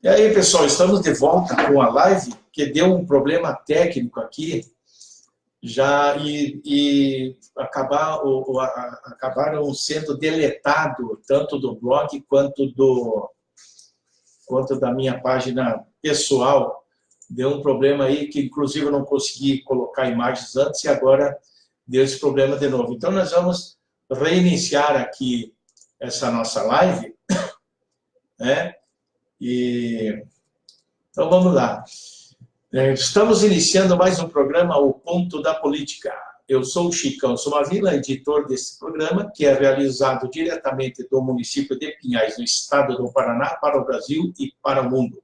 E aí, pessoal, estamos de volta com a live, que deu um problema técnico aqui, já acabaram sendo deletados tanto do blog quanto da minha página pessoal. Deu um problema aí que, inclusive, eu não consegui colocar imagens antes e agora deu esse problema de novo. Então, nós vamos reiniciar aqui essa nossa live, né? Então, vamos lá. Estamos iniciando mais um programa, O Ponto da Política. Eu sou o Chicão Somavila, editor desse programa, que é realizado diretamente do município de Pinhais, no estado do Paraná, para o Brasil e para o mundo.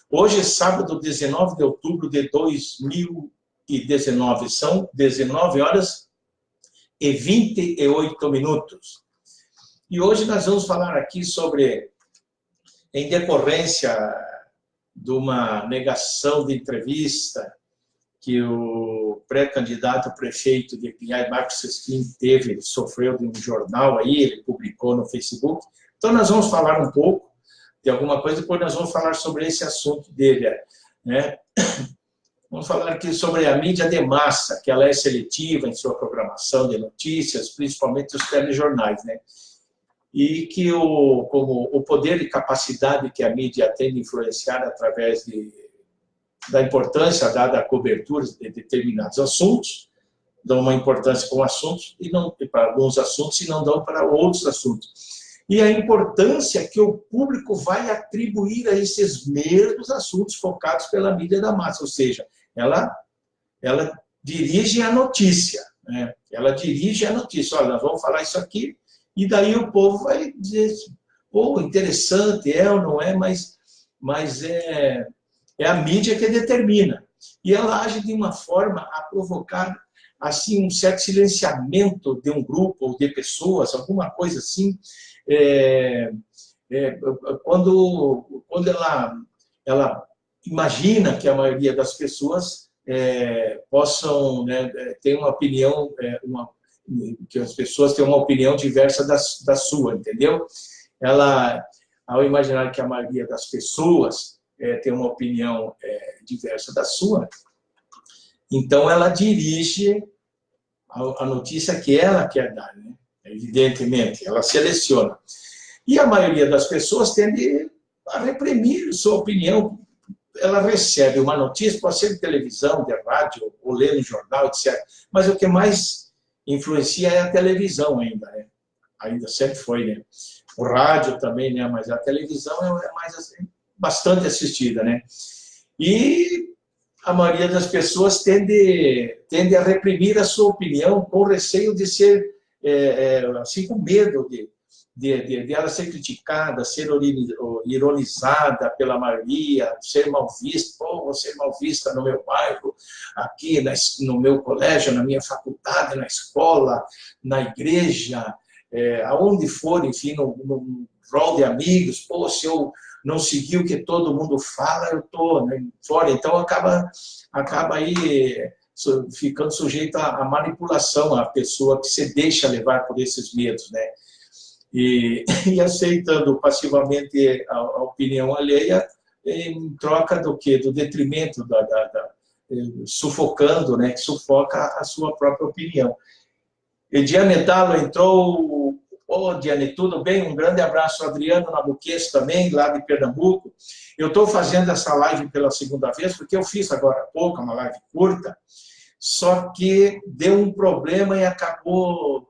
Hoje é sábado, 19 de outubro de 2019, são 19 horas e 28 minutos. E hoje nós vamos falar aqui sobre, em decorrência de uma negação de entrevista que o pré-candidato prefeito de Pinhais, Marcos Sesquim, sofreu de um jornal aí, ele publicou no Facebook. Então, nós vamos falar um pouco de alguma coisa, depois nós vamos falar sobre esse assunto dele, né? Vamos falar aqui sobre a mídia de massa, que ela é seletiva em sua programação de notícias, principalmente os telejornais, né? E que como o poder e capacidade que a mídia tem de influenciar através da importância dada à cobertura de determinados assuntos, dão uma importância para um assunto e não para alguns assuntos e não dão para outros assuntos. E a importância que o público vai atribuir a esses mesmos assuntos focados pela mídia da massa, ou seja, ela dirige a notícia, né? Ela dirige a notícia. Olha, nós vamos falar isso aqui, e daí o povo vai dizer, pô, interessante, é ou não é, mas é a mídia que determina. E ela age de uma forma a provocar, assim, um certo silenciamento de um grupo ou de pessoas, alguma coisa assim, quando ela imagina que a maioria das pessoas possam, né, ter uma opinião, que as pessoas têm uma opinião diversa da sua, entendeu? Ela, ao imaginar que a maioria das pessoas tem uma opinião diversa da sua, então ela dirige a notícia que ela quer dar, né? Evidentemente, ela seleciona. E a maioria das pessoas tende a reprimir sua opinião. Ela recebe uma notícia, pode ser de televisão, de rádio, ou ler no jornal, etc. Mas o que mais influencia é a televisão ainda, né? Ainda sempre foi, né? O rádio também, né? Mas a televisão é mais assim, bastante assistida, né? E a maioria das pessoas tende a reprimir a sua opinião com receio de ser, assim, com medo de ela ser criticada, ser ironizada pela maioria, ser mal vista. Pô, vou ser mal vista no meu bairro, aqui no meu colégio, na minha faculdade, na escola, na igreja, aonde for, enfim, no rol de amigos. Pô, se eu não seguir o que todo mundo fala, eu estou, né, fora. Então, acaba aí ficando sujeito à manipulação, a pessoa que se deixa levar por esses medos, né? E aceitando passivamente a opinião alheia em troca do quê? Do detrimento, sufocando, né? Que sufoca a sua própria opinião. Ediane Talo entrou. Ô, Diane, tudo bem? Um grande abraço, Adriano Nabuquês também, lá de Pernambuco. Eu estou fazendo essa live pela segunda vez, porque eu fiz agora há pouco, uma live curta, só que deu um problema e acabou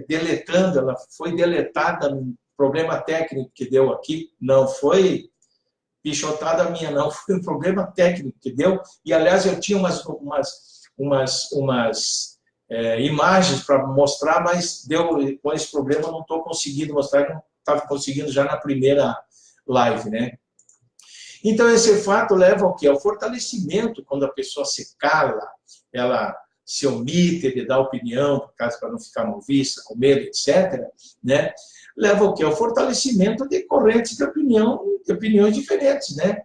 deletando, ela foi deletada num problema técnico que deu aqui, não foi pichotada minha, não, foi um problema técnico que deu, e aliás eu tinha umas imagens para mostrar, mas com esse problema eu não estou conseguindo mostrar, não estava conseguindo já na primeira live, né? Então esse fato leva ao quê? Ao fortalecimento, quando a pessoa se cala, ela se omite de dar opinião, para não ficar mal vista, com medo, etc., né? Leva ao quê? Ao fortalecimento de correntes de opiniões diferentes, né?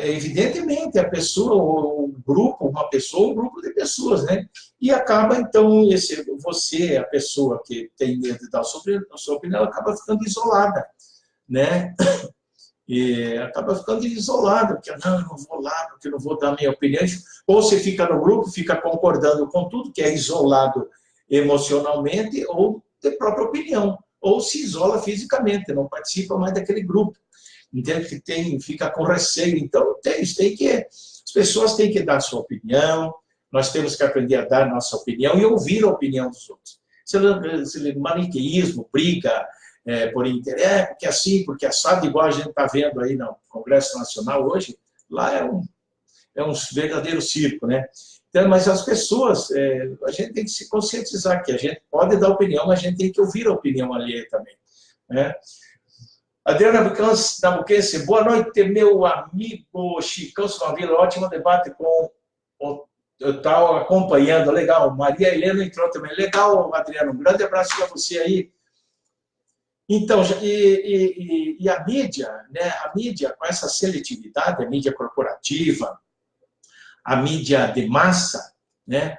Evidentemente, a pessoa, o grupo, uma pessoa, um grupo de pessoas, né? E acaba, então, você, a pessoa que tem medo de dar a sua opinião, acaba ficando isolada, né? E acaba ficando isolada, porque não, eu não vou lá, porque eu não vou dar a minha opinião. Ou você fica no grupo, fica concordando com tudo, que é isolado emocionalmente, ou de própria opinião, ou se isola fisicamente, não participa mais daquele grupo. Entende? Que fica com receio. Então, as pessoas têm que dar a sua opinião, nós temos que aprender a dar a nossa opinião e ouvir a opinião dos outros. Se maniqueísmo, briga por interesse, porque assim, porque assado, igual a gente está vendo aí no Congresso Nacional hoje, lá é um verdadeiro circo, né? Então, mas as pessoas, a gente tem que se conscientizar que a gente pode dar opinião, mas a gente tem que ouvir a opinião alheia também, né? Adriana Nabuquense, boa noite, meu amigo Chicão Silvavila, ótimo debate com o tal acompanhando, legal. Maria Helena entrou também, legal, Adriana, um grande abraço para você aí. Então, e a mídia, né? A mídia com essa seletividade, a mídia corporativa, a mídia de massa, né?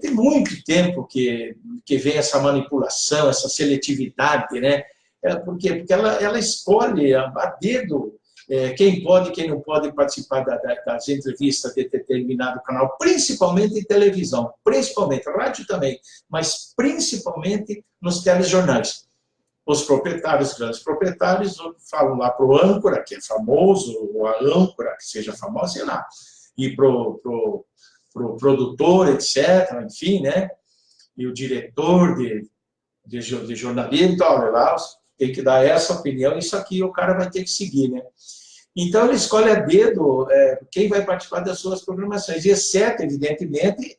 Tem muito tempo que vem essa manipulação, essa seletividade, né? Por quê? Porque ela escolhe a dedo quem pode e quem não pode participar das entrevistas de determinado canal, principalmente em televisão, principalmente, rádio também, mas principalmente nos telejornais. Os proprietários, grandes proprietários, falam lá para o âncora, que é famoso, ou a âncora, que seja famosa, sei lá, e para o produtor, etc., enfim, né? E o diretor de jornalismo, então, olha lá, tem que dar essa opinião, isso aqui o cara vai ter que seguir, né? Então, ele escolhe a dedo quem vai participar das suas programações, exceto, evidentemente,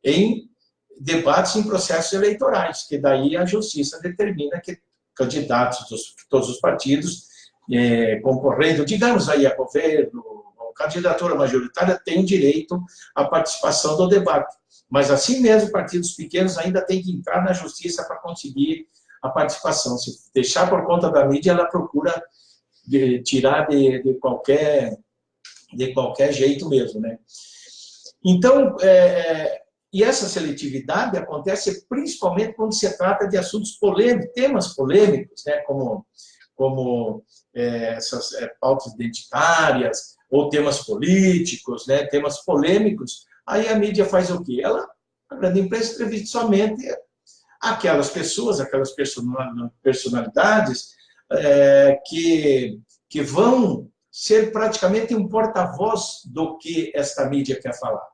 em debates em processos eleitorais, que daí a justiça determina que candidatos de todos os partidos concorrendo, digamos aí, a governo, ou candidatura majoritária, tem o direito à participação do debate. Mas, assim mesmo, partidos pequenos ainda têm que entrar na justiça para conseguir a participação. Se deixar por conta da mídia, ela procura tirar de qualquer jeito mesmo, né? Então, e essa seletividade acontece principalmente quando se trata de assuntos polêmicos, temas polêmicos, né? Como essas pautas identitárias, ou temas políticos, né? Temas polêmicos. Aí a mídia faz o quê? A grande imprensa entrevista somente aquelas pessoas, aquelas personalidades que vão ser praticamente um porta-voz do que esta mídia quer falar.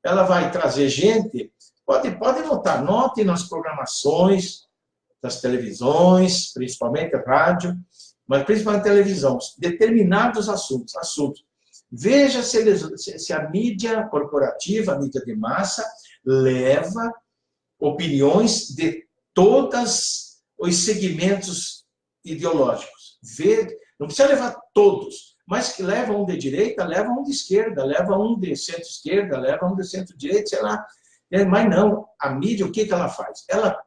Ela vai trazer gente, pode notar, note nas programações das televisões, principalmente rádio, mas principalmente televisão, determinados assuntos. Veja se a mídia corporativa, a mídia de massa, leva opiniões de todos os segmentos ideológicos. Não precisa levar todos, mas que leva um de direita, leva um de esquerda, leva um de centro-esquerda, leva um de centro-direita, sei lá. Mas não, a mídia, o que ela faz? Ela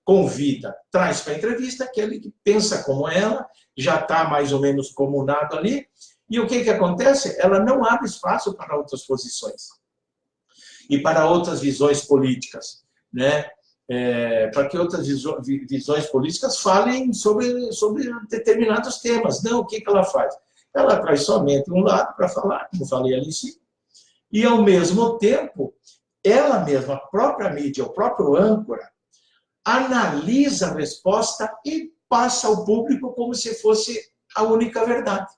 convida, traz para a entrevista aquele que pensa como ela, já está mais ou menos comunado ali, e o que acontece? Ela não abre espaço para outras posições e para outras visões políticas, né? Para que outras visões políticas falem sobre determinados temas. Não, o que ela faz? Ela traz somente um lado para falar, como falei ali em cima, e, ao mesmo tempo, ela mesma, a própria mídia, o próprio âncora, analisa a resposta e passa ao público como se fosse a única verdade.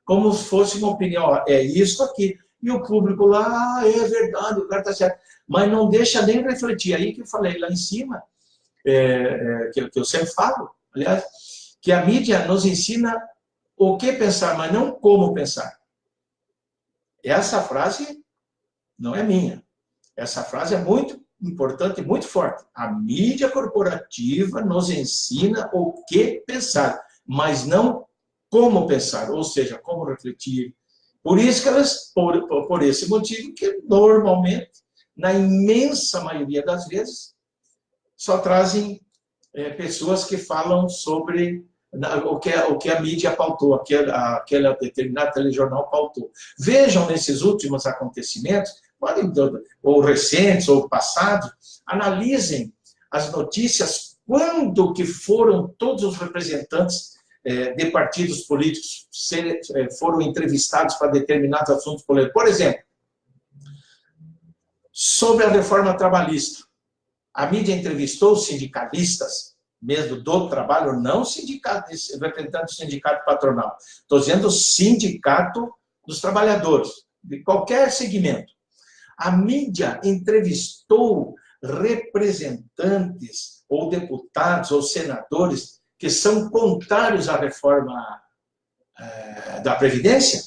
Como se fosse uma opinião, é isso aqui. E o público lá, é verdade, o cara está certo. Mas não deixa nem refletir. Aí que eu falei lá em cima, que eu sempre falo, aliás, que a mídia nos ensina o que pensar, mas não como pensar. Essa frase não é minha. Essa frase é muito importante e muito forte. A mídia corporativa nos ensina o que pensar, mas não como pensar, ou seja, como refletir. Por isso que elas, por esse motivo, que normalmente, na imensa maioria das vezes, só trazem pessoas que falam sobre o que a mídia pautou, aquele determinado telejornal pautou. Vejam nesses últimos acontecimentos, ou recentes, ou passados, analisem as notícias, quando que foram todos os representantes de partidos políticos foram entrevistados para determinados assuntos políticos. Por exemplo, sobre a reforma trabalhista. A mídia entrevistou sindicalistas, mesmo do trabalho, não representantes do sindicato patronal. Estou dizendo sindicato dos trabalhadores, de qualquer segmento. A mídia entrevistou representantes, ou deputados, ou senadores, que são contrários à reforma da Previdência.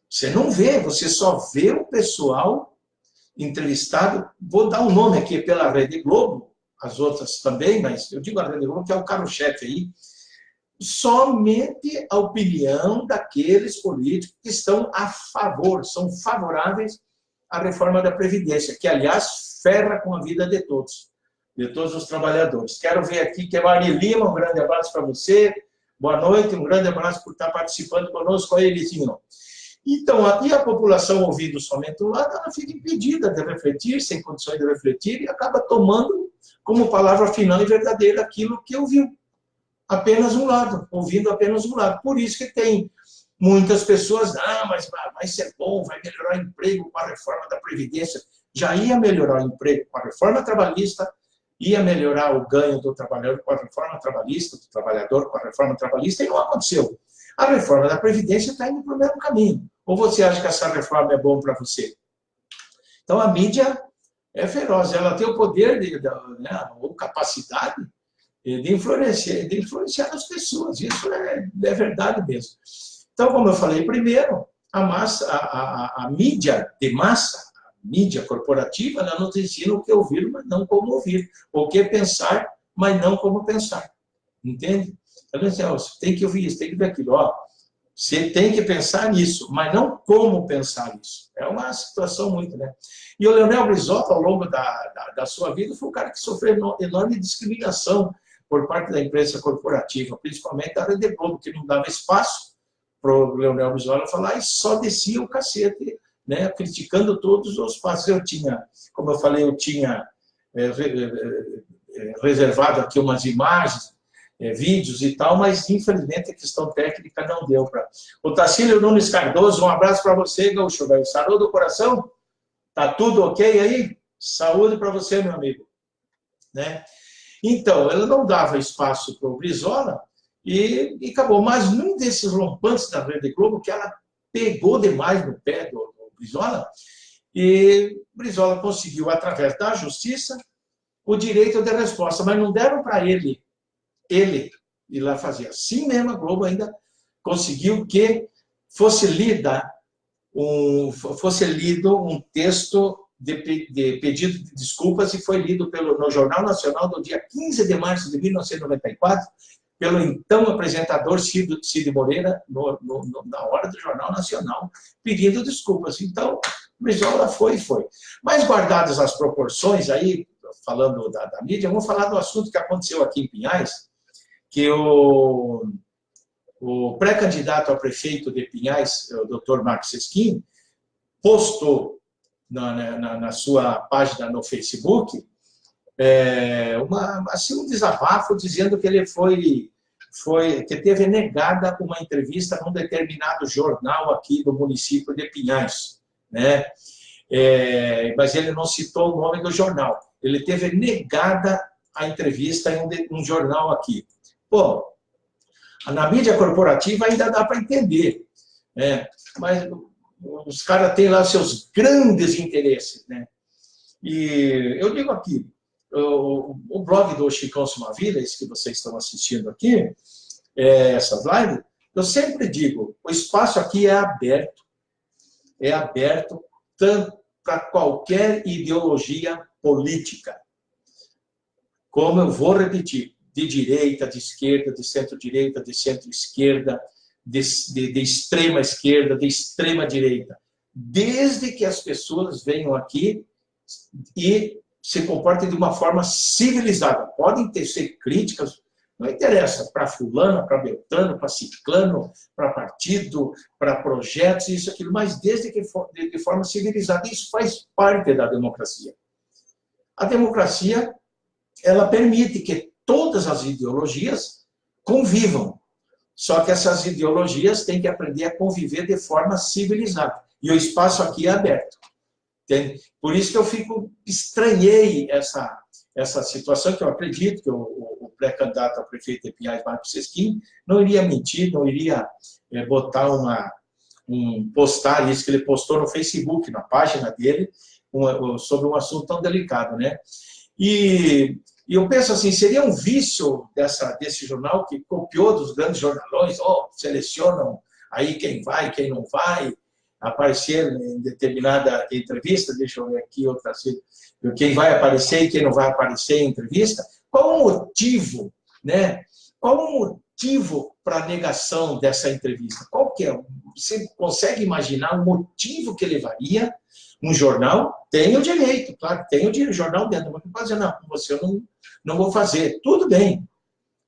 Você não vê, você só vê o pessoal entrevistado, vou dar um nome aqui pela Rede Globo, as outras também, mas eu digo a Rede Globo, que é o carro-chefe aí, somente a opinião daqueles políticos que estão a favor, são favoráveis à reforma da Previdência, que, aliás, ferra com a vida de todos os trabalhadores. Quero ver aqui que é Mari Lima, um grande abraço para você, boa noite, um grande abraço por estar participando conosco aí, Elizinho. Então, aqui a população, ouvindo somente um lado, ela fica impedida de refletir, sem condições de refletir, e acaba tomando como palavra final e verdadeira aquilo que ouviu. Apenas um lado, ouvindo apenas um lado. Por isso que tem muitas pessoas, mas vai ser bom, vai melhorar o emprego com a reforma da Previdência. Já ia melhorar o emprego com a reforma trabalhista, ia melhorar o ganho do trabalhador com a reforma trabalhista, do trabalhador com a reforma trabalhista, e não aconteceu. A reforma da Previdência está indo para o mesmo caminho. Ou você acha que essa reforma é bom para você? Então, a mídia é feroz. Ela tem o poder, ou capacidade, de influenciar as pessoas. Isso é verdade mesmo. Então, como eu falei primeiro, a mídia de massa, a mídia corporativa, ela nos ensina o que ouvir, mas não como ouvir. O que pensar, mas não como pensar. Entende? Então, você tem que ouvir isso, tem que ver aquilo. Você tem que pensar nisso, mas não como pensar isso. É uma situação muito, né? E o Leonel Brizola, ao longo da sua vida, foi um cara que sofreu enorme discriminação por parte da imprensa corporativa, principalmente da Rede Globo, que não dava espaço para o Leonel Brizola falar e só descia o cacete, né? Criticando todos os passos. Como eu falei, eu tinha reservado aqui umas imagens, vídeos e tal, mas infelizmente a questão técnica não deu para. O Tacílio Nunes Cardoso, um abraço para você, Gaúcho velho. Sarou do coração? Tá tudo ok aí? Saúde para você, meu amigo. Né? Então, ela não dava espaço para o Brizola e acabou. Mas num desses rompantes da Rede Globo, que ela pegou demais no pé do Brizola, e Brizola conseguiu, através da justiça, o direito de resposta, mas não deram para ele ir lá fazer. Assim mesmo, a Globo ainda conseguiu que fosse lido um texto de pedido de desculpas e foi lido no Jornal Nacional no dia 15 de março de 1994, pelo então apresentador Cid Moreira, na hora do Jornal Nacional, pedindo desculpas. Então, Brizola foi. Mas, guardadas as proporções aí, falando da mídia, vamos falar do assunto que aconteceu aqui em Pinhais, que o pré-candidato a prefeito de Pinhais, o Dr. Marcos Sesquim, postou na sua página no Facebook um desabafo dizendo que ele que teve negada uma entrevista num determinado jornal aqui do município de Pinhais, né? Mas ele não citou o nome do jornal. Ele teve negada a entrevista em um jornal aqui. Pô, na mídia corporativa ainda dá para entender, né? Mas os caras têm lá seus grandes interesses, né? E eu digo aqui, o blog do Chicão Sumavila, esse que vocês estão assistindo aqui, essas lives, eu sempre digo, o espaço aqui é aberto tanto para qualquer ideologia política. Como eu vou repetir, de direita, de esquerda, de centro-direita, de centro-esquerda, de extrema esquerda, de extrema direita. Desde que as pessoas venham aqui e se comportem de uma forma civilizada. Podem ser críticas, Não interessa para fulano, para beltrano, para ciclano, para partido, para projetos, isso, aquilo, mas desde que de forma civilizada. Isso faz parte da democracia. A democracia, ela permite que todas as ideologias convivam. Só que essas ideologias têm que aprender a conviver de forma civilizada. E o espaço aqui é aberto. Entende? Por isso que eu estranhei essa situação, que eu acredito que o pré-candidato a prefeito de Pinhais, Marcos Sesquim, não iria mentir, não iria botar postar isso que ele postou no Facebook, na página dele, sobre um assunto tão delicado, né? E eu penso assim, seria um vício desse jornal que copiou dos grandes jornalões, selecionam aí quem vai, quem não vai, aparecer em determinada entrevista, deixa eu ver aqui outra, quem vai aparecer e quem não vai aparecer em entrevista. Qual o motivo, né? Qual o motivo para a negação dessa entrevista? Qual que é? Você consegue imaginar o motivo que levaria um jornal? Tem o direito, claro, tem o jornal dentro, mas não pode dizer, não, você eu não vou fazer. Tudo bem,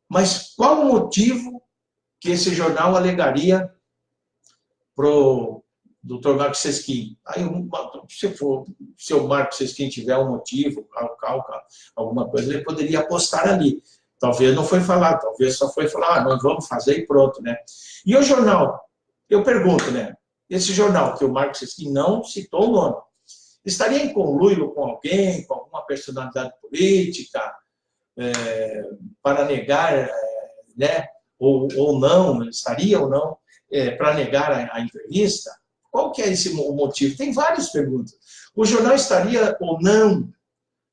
mas qual o motivo que esse jornal alegaria para o Dr. Marcos Sesquim? Aí, se o Marcos Sesquim tiver um motivo, alguma coisa, ele poderia apostar ali. Talvez não foi falado, talvez só foi falar, nós vamos fazer e pronto, né? E o jornal? Eu pergunto, né? Esse jornal que o Marcos Sesquim não citou o nome, estaria em conluio com alguém, com alguma personalidade política, para negar, né? Ou não, estaria ou não, para negar a entrevista? Qual que é o motivo? Tem várias perguntas. O jornal estaria ou não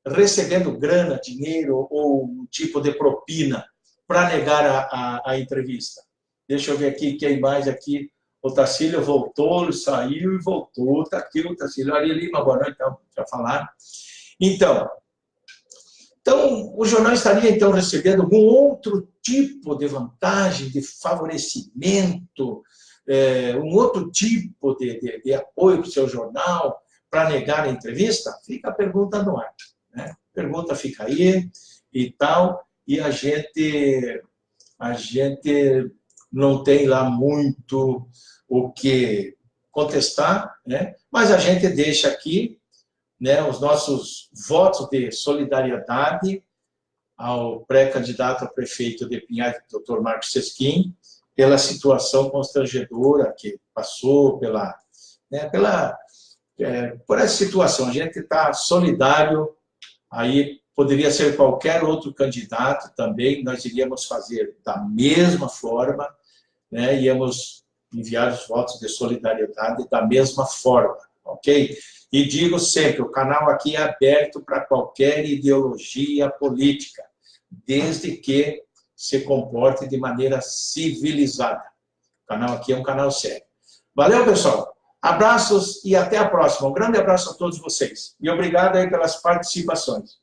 recebendo grana, dinheiro ou um tipo de propina para negar a entrevista? Deixa eu ver aqui, quem mais aqui? O Tacílio voltou, saiu e voltou. Está aqui o Tacílio. Ari Lima, boa noite, já falaram. Então, o jornal estaria, então, recebendo algum outro tipo de vantagem, de favorecimento, um outro tipo de apoio para o seu jornal para negar a entrevista? Fica a pergunta no ar, né? A pergunta fica aí e tal, e a gente não tem lá muito o que contestar, né? Mas a gente deixa aqui, né, os nossos votos de solidariedade ao pré-candidato a prefeito de Pinhais, Dr. Marcos Sesquim, pela situação constrangedora que passou, por essa situação. A gente está solidário, aí poderia ser qualquer outro candidato também, nós iríamos fazer da mesma forma, né, íamos enviar os votos de solidariedade da mesma forma, ok? E digo sempre, o canal aqui é aberto para qualquer ideologia política, desde que se comporte de maneira civilizada. O canal aqui é um canal sério. Valeu, pessoal. Abraços e até a próxima. Um grande abraço a todos vocês. E obrigado aí pelas participações.